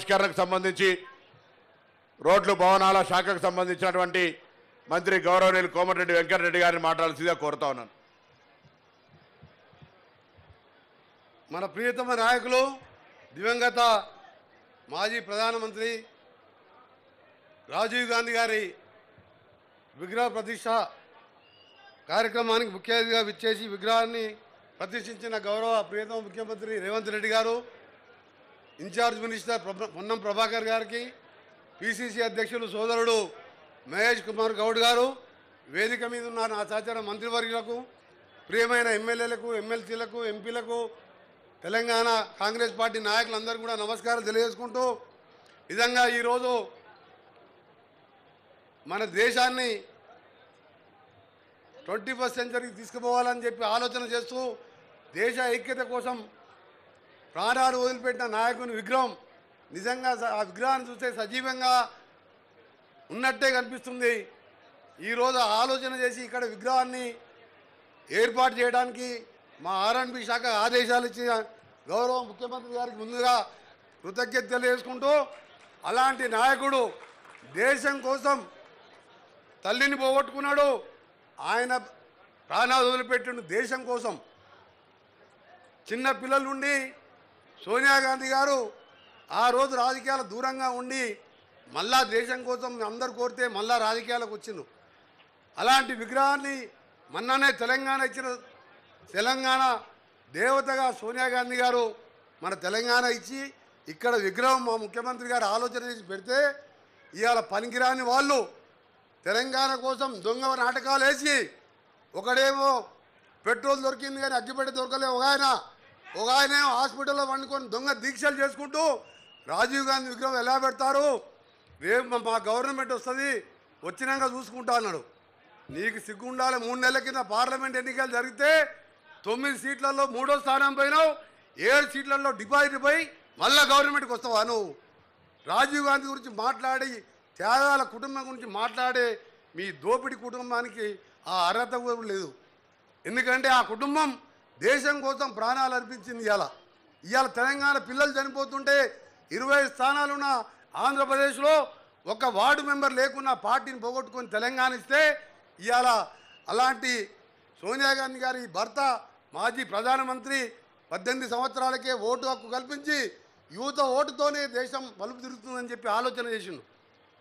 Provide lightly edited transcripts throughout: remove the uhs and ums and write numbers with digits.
ఆవిష్కరణకు సంబంధించి రోడ్లు భవనాల శాఖకు సంబంధించినటువంటి మంత్రి గౌరవనీయులు కోమటిరెడ్డి వెంకటరెడ్డి గారిని మాట్లాడాల్సిందిగా కోరుతా ఉన్నాను. మన ప్రియతమ నాయకులు దివంగత మాజీ ప్రధానమంత్రి రాజీవ్ గాంధీ గారి విగ్రహ ప్రతిష్ట కార్యక్రమానికి ముఖ్య అతిథిగా విచ్చేసి విగ్రహాన్ని ప్రతిష్ఠించిన గౌరవ ప్రియతమ ముఖ్యమంత్రి రేవంత్ రెడ్డి గారు, ఇన్ఛార్జ్ మినిస్టర్ పొన్నం ప్రభాకర్ గారికి, పిసిసి అధ్యక్షులు సోదరుడు మహేష్ కుమార్ గౌడ్ గారు, వేదిక మీద ఉన్న నా సహచర మంత్రివర్యులకు, ప్రియమైన ఎమ్మెల్యేలకు, ఎమ్మెల్సీలకు, ఎంపీలకు, తెలంగాణ కాంగ్రెస్ పార్టీ నాయకులందరూ కూడా నమస్కారం తెలియజేసుకుంటూ, నిజంగా ఈరోజు మన దేశాన్ని 21st సెంచరీకి తీసుకుపోవాలని చెప్పి ఆలోచన చేస్తూ దేశ ఐక్యత కోసం ప్రాణాలు వదిలిపెట్టిన నాయకుని విగ్రహం నిజంగా ఆ విగ్రహాన్ని చూస్తే సజీవంగా ఉన్నట్టే కనిపిస్తుంది. ఈరోజు ఆలోచన చేసి ఇక్కడ విగ్రహాన్ని ఏర్పాటు చేయడానికి మా R&B శాఖ ఆదేశాలు ఇచ్చిన గౌరవ ముఖ్యమంత్రి గారికి ముందుగా కృతజ్ఞత తెలియజేసుకుంటూ, అలాంటి నాయకుడు దేశం కోసం తల్లిని పోగొట్టుకున్నాడు, ఆయన ప్రాణాలు వదిలిపెట్టిండు దేశం కోసం. చిన్న పిల్లల నుండి సోనియా గాంధీ గారు ఆ రోజు రాజకీయాల దూరంగా ఉండి మళ్ళా దేశం కోసం అందరు కోరితే మళ్ళా రాజకీయాలకు వచ్చిండు. అలాంటి విగ్రహాన్ని మొన్ననే తెలంగాణ ఇచ్చిన తెలంగాణ దేవతగా సోనియా గాంధీ గారు మన తెలంగాణ ఇచ్చి ఇక్కడ విగ్రహం మా ముఖ్యమంత్రి గారు ఆలోచన చేసి పెడితే ఇవాళ పనికిరాని వాళ్ళు తెలంగాణ కోసం దొంగ నాటకాలు వేసి, ఒకడేమో పెట్రోల్ దొరికింది కానీ అగ్గిపెట్టె దొరకలే, ఒక ఆయనేమో హాస్పిటల్లో వండుకొని దొంగ దీక్షలు చేసుకుంటూ రాజీవ్ గాంధీ విగ్రహం ఎలా పెడతారు, రేపు మా గవర్నమెంట్ వస్తుంది వచ్చినాక చూసుకుంటా అన్నాడు. నీకు సిగ్గుండాలి. 3 నెలల కింద పార్లమెంట్ ఎన్నికలు జరిగితే 9 సీట్లలో 3వ స్థానం పోయినావు, 7 సీట్లలో డిపాజిట్ పోయి మళ్ళా గవర్నమెంట్కి వస్తావా నువ్వు? రాజీవ్ గాంధీ గురించి మాట్లాడి, త్యాగాల కుటుంబం గురించి మాట్లాడే మీ దోపిడి కుటుంబానికి ఆ అర్హత కూడా లేదు. ఎందుకంటే ఆ కుటుంబం దేశం కోసం ప్రాణాలు అర్పించింది. ఇవాళ తెలంగాణ పిల్లలు చనిపోతుంటే 20 స్థానాలున్న ఆంధ్రప్రదేశ్లో ఒక వార్డు మెంబర్ లేకున్నా పార్టీని పోగొట్టుకొని తెలంగాణ ఇస్తే ఇవాళ అలాంటి సోనియా గాంధీ గారి భర్త మాజీ ప్రధానమంత్రి 18 సంవత్సరాలకే ఓటు హక్కు కల్పించి యువత ఓటుతోనే దేశం మలుపు తిరుగుతుందని చెప్పి ఆలోచన చేసిండు.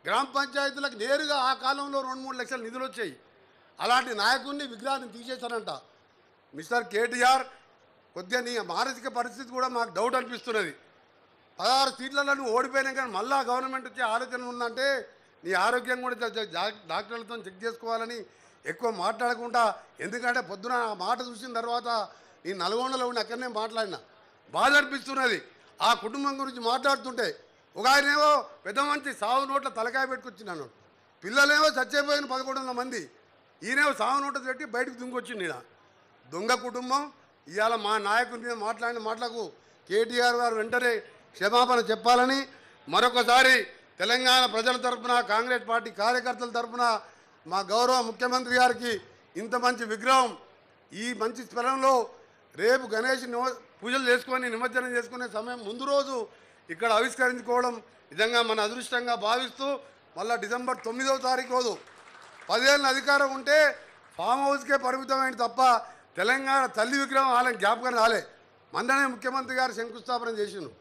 గ్రామ పంచాయతీలకు నేరుగా ఆ కాలంలో 2-3 లక్షల నిధులు వచ్చాయి. అలాంటి నాయకుడిని విగ్రహాన్ని తీసేశారంట. మిస్టర్ కేటీఆర్, కొద్దిగా నీ మానసిక పరిస్థితి కూడా మాకు డౌట్ అనిపిస్తున్నది. 16 సీట్లలో నువ్వు ఓడిపోయినా కానీ మళ్ళా గవర్నమెంట్ వచ్చే ఆలోచన ఉందంటే నీ ఆరోగ్యం కూడా డాక్టర్లతో చెక్ చేసుకోవాలని ఎక్కువ మాట్లాడకుండా, ఎందుకంటే పొద్దున ఆ మాట చూసిన తర్వాత ఈ నల్గొండలో ఉండి అక్కడనే మాట్లాడినా బాధ అనిపిస్తున్నది. ఆ కుటుంబం గురించి మాట్లాడుతుంటే ఒక ఆయనేమో పెద్ద మంచి సాగు నోట్ల తలకాయ పెట్టుకొచ్చినాను, పిల్లలేమో చచ్చిపోయిన 1100 మంది, ఈయనేమో సాగు నోట్లు పెట్టి బయటకు దుంకొచ్చింది. ఈయన దొంగ కుటుంబం. ఇవాళ మా నాయకుడి మీద మాట్లాడిన మాటలకు కేటీఆర్ గారు వెంటనే క్షమాపణ చెప్పాలని మరొకసారి తెలంగాణ ప్రజల తరఫున, కాంగ్రెస్ పార్టీ కార్యకర్తల తరఫున మా గౌరవ ముఖ్యమంత్రి గారికి ఇంత మంచి విగ్రహం ఈ మంచి స్థలంలో రేపు గణేష్ పూజలు చేసుకొని నిమజ్జనం చేసుకునే సమయం ముందు రోజు ఇక్కడ ఆవిష్కరించుకోవడం నిజంగా మన అదృష్టంగా భావిస్తూ, మళ్ళీ డిసెంబర్ 9వ తారీఖు రోజు 10 ఏళ్ళ అధికారం ఉంటే ఫామ్ హౌస్కే పరిమితమైంది తప్ప తెలంగాణ తల్లి విగ్రహం వాళ్ళని జ్ఞాపకం రాలే. మొన్ననే ముఖ్యమంత్రి గారు శంకుస్థాపన చేసిండు.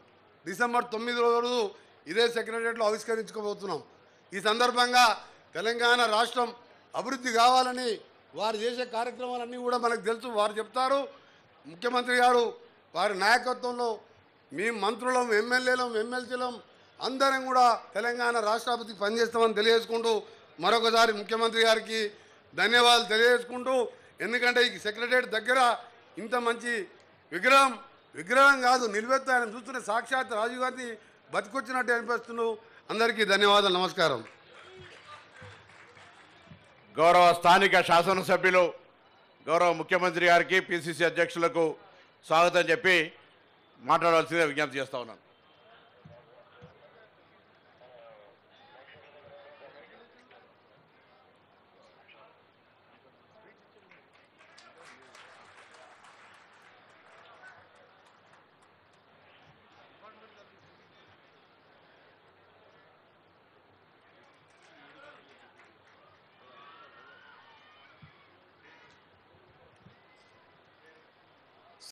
డిసెంబర్ 9 రోజు ఇదే సెక్రటరియట్లో ఆవిష్కరించుకోబోతున్నాం. ఈ సందర్భంగా తెలంగాణ రాష్ట్రం అభివృద్ధి కావాలని వారు చేసే కార్యక్రమాలన్నీ కూడా మనకు తెలుసు. వారు చెప్తారు, ముఖ్యమంత్రి గారు వారి నాయకత్వంలో మీ మంత్రులం, ఎమ్మెల్యేలం, ఎమ్మెల్సీలం అందరం కూడా తెలంగాణ రాష్ట్రాభివృద్ధికి పనిచేస్తామని తెలియజేసుకుంటూ మరొకసారి ముఖ్యమంత్రి గారికి ధన్యవాదాలు తెలియజేసుకుంటూ, ఎందుకంటే ఈ సెక్రటరియట్ దగ్గర ఇంత మంచి విగ్రహం కాదు నిలువెత్తు ఆయన చూస్తున్న సాక్షాత్ రాజీవ్ గాంధీ బతికొచ్చినట్టు అనిపిస్తున్నావు. అందరికీ ధన్యవాదాలు, నమస్కారం. గౌరవ స్థానిక శాసనసభ్యులు గౌరవ ముఖ్యమంత్రి గారికి, పిసిసి అధ్యక్షులకు స్వాగతం చెప్పి మాట్లాడాల్సిందిగా విజ్ఞప్తి చేస్తా ఉన్నాను.